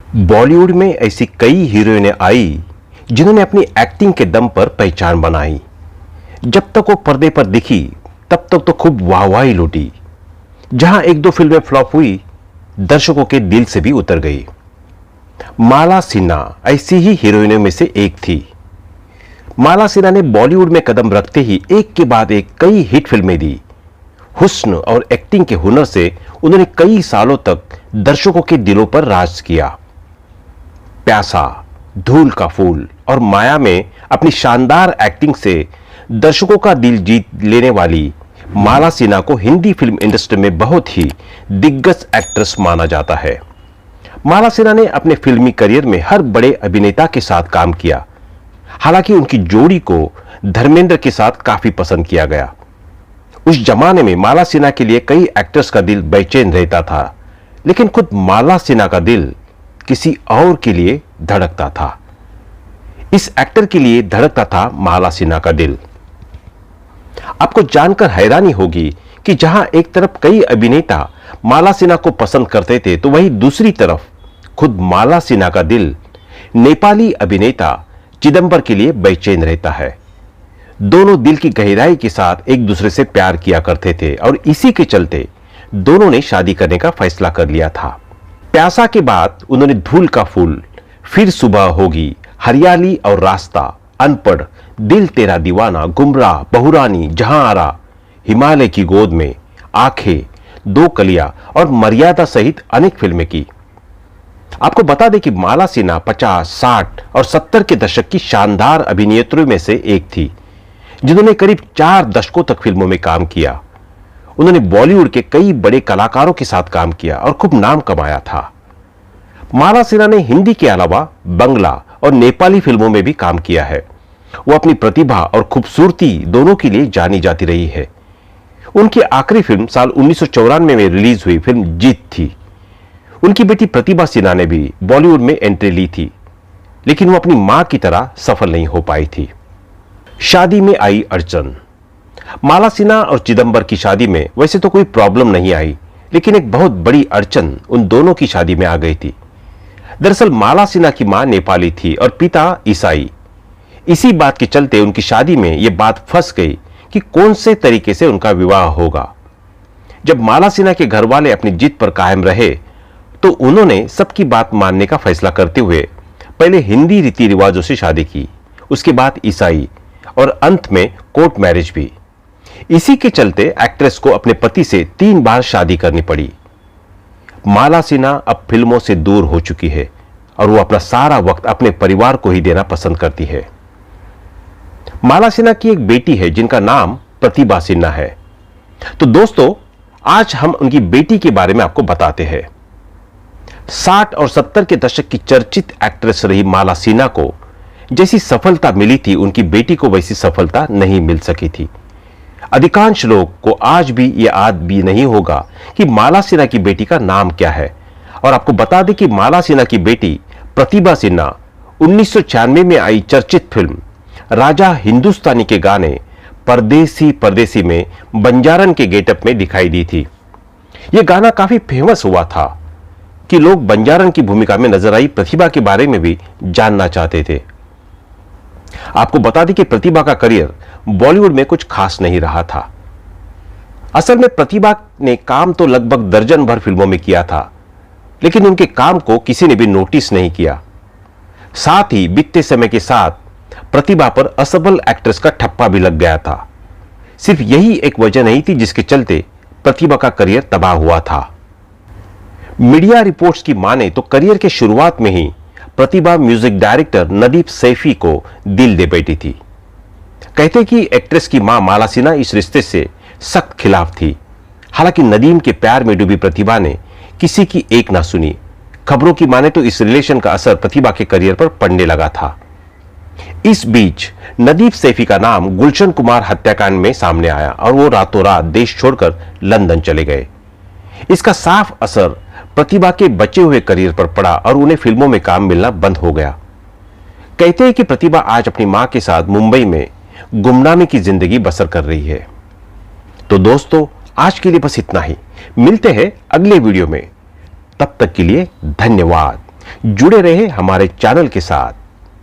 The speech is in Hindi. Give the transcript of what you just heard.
बॉलीवुड में ऐसी कई हीरोइनें आई जिन्होंने अपनी एक्टिंग के दम पर पहचान बनाई। जब तक वो पर्दे पर दिखी तब तक तो खूब वाहवाही लूटी। जहां एक दो फिल्में फ्लॉप हुई, दर्शकों के दिल से भी उतर गई। माला सिन्हा ऐसी ही हीरोइनों में से एक थी। माला सिन्हा ने बॉलीवुड में कदम रखते ही एक के बाद एक कई हिट फिल्में दी। हुस्न और एक्टिंग के हुनर से उन्होंने कई सालों तक दर्शकों के दिलों पर राज किया। प्यासा, धूल का फूल और माया में अपनी शानदार एक्टिंग से दर्शकों का दिल जीत लेने वाली माला सिन्हा को हिंदी फिल्म इंडस्ट्री में बहुत ही दिग्गज एक्ट्रेस माना जाता है। माला सिन्हा ने अपने फिल्मी करियर में हर बड़े अभिनेता के साथ काम किया। हालांकि उनकी जोड़ी को धर्मेंद्र के साथ काफी पसंद किया गया। उस जमाने में माला सिन्हा के लिए कई एक्टर्स का दिल बेचैन रहता था, लेकिन खुद माला सिन्हा का दिल किसी और के लिए धड़कता था। इस एक्टर के लिए धड़कता था माला सिन्हा का दिल। आपको जानकर हैरानी होगी कि जहां एक तरफ कई अभिनेता माला सिन्हा को पसंद करते थे, तो वहीं दूसरी तरफ खुद माला सिन्हा का दिल नेपाली अभिनेता चिदंबर के लिए बेचैन रहता है। दोनों दिल की गहराई के साथ एक दूसरे से प्यार किया करते थे और इसी के चलते दोनों ने शादी करने का फैसला कर लिया था। प्यासा के बाद उन्होंने धूल का फूल, फिर सुबह होगी, हरियाली और रास्ता, अनपढ़, दिल तेरा दीवाना, गुमराह, बहुरानी, जहां आरा, हिमालय की गोद में, आंखें, दो कलियां और मर्यादा सहित अनेक फिल्में की। आपको बता दें कि माला सिन्हा 50, 60 और 70 के दशक की शानदार अभिनेत्रियों में से एक थी, जिन्होंने करीब 4 दशकों तक फिल्मों में काम किया। उन्होंने बॉलीवुड के कई बड़े कलाकारों के साथ काम किया और खूब नाम कमाया था। माला सिन्हा ने हिंदी के अलावा बंगला और नेपाली फिल्मों में भी काम किया है। वो अपनी प्रतिभा और खूबसूरती दोनों के लिए जानी जाती रही है। उनकी आखिरी फिल्म साल 1994 में रिलीज हुई फिल्म जीत थी। उनकी बेटी प्रतिभा सिन्हा ने भी बॉलीवुड में एंट्री ली थी, लेकिन वो अपनी मां की तरह सफल नहीं हो पाई थी। शादी में आई अड़चन। माला सिन्हा और चिदंबर की शादी में वैसे तो कोई प्रॉब्लम नहीं आई, लेकिन एक बहुत बड़ी अड़चन उन दोनों की शादी में आ गई थी। दरअसल माला सिन्हा की मां नेपाली थी और पिता ईसाई। इसी बात के चलते उनकी शादी में यह बात फंस गई कि कौन से तरीके से उनका विवाह होगा। जब माला सिन्हा के घर वाले अपनी जिद पर कायम रहे, तो उन्होंने सबकी बात मानने का फैसला करते हुए पहले हिंदी रीति रिवाजों से शादी की, उसके बाद ईसाई और अंत में कोर्ट मैरिज भी। इसी के चलते एक्ट्रेस को अपने पति से 3 बार शादी करनी पड़ी। माला सिन्हा अब फिल्मों से दूर हो चुकी है और वो अपना सारा वक्त अपने परिवार को ही देना पसंद करती है। माला सिन्हा की एक बेटी है जिनका नाम प्रतिभा सिन्हा है। तो दोस्तों, आज हम उनकी बेटी के बारे में आपको बताते हैं। 60 और 70 के दशक की चर्चित एक्ट्रेस रही माला सिन्हा को जैसी सफलता मिली थी, उनकी बेटी को वैसी सफलता नहीं मिल सकी थी। अधिकांश लोग को आज भी यह याद भी नहीं होगा कि माला सिन्हा की बेटी का नाम क्या है। और आपको बता दें कि माला सिन्हा की बेटी प्रतिभा सिन्हा 1996 में आई चर्चित फिल्म राजा हिंदुस्तानी के गाने परदेसी परदेसी में बंजारन के गेटअप में दिखाई दी थी। यह गाना काफी फेमस हुआ था कि लोग बंजारन की भूमिका में नजर आई प्रतिभा के बारे में भी जानना चाहते थे। आपको बता दें कि प्रतिभा का करियर बॉलीवुड में कुछ खास नहीं रहा था। असल में प्रतिभा ने काम तो लगभग दर्जन भर फिल्मों में किया था, लेकिन उनके काम को किसी ने भी नोटिस नहीं किया। साथ ही बीतते समय के साथ प्रतिभा पर असफल एक्ट्रेस का ठप्पा भी लग गया था। सिर्फ यही एक वजह नहीं थी जिसके चलते प्रतिभा का करियर तबाह हुआ था। मीडिया रिपोर्ट्स की माने तो करियर के शुरुआत में ही प्रतिभा म्यूजिक डायरेक्टर नदीप सैफी को दिल दे बैठी थी। कहते कि एक्ट्रेस की मां माला सिन्हा इस रिश्ते से सख्त खिलाफ थी। हालांकि नदीम के प्यार में डूबी प्रतिभा ने किसी की एक ना सुनी। खबरों की माने तो इस रिलेशन का असर प्रतिभा के करियर पर पड़ने लगा था। इस बीच नदीप सैफी का नाम गुलशन कुमार हत्याकांड में सामने आया और वो रातों रात देश छोड़कर लंदन चले गए। इसका साफ असर प्रतिभा के बचे हुए करियर पर पड़ा और उन्हें फिल्मों में काम मिलना बंद हो गया। कहते हैं कि प्रतिभा आज अपनी मां के साथ मुंबई में गुमनामी की जिंदगी बसर कर रही है। तो दोस्तों, आज के लिए बस इतना ही। मिलते हैं अगले वीडियो में। तब तक के लिए धन्यवाद। जुड़े रहे हमारे चैनल के साथ।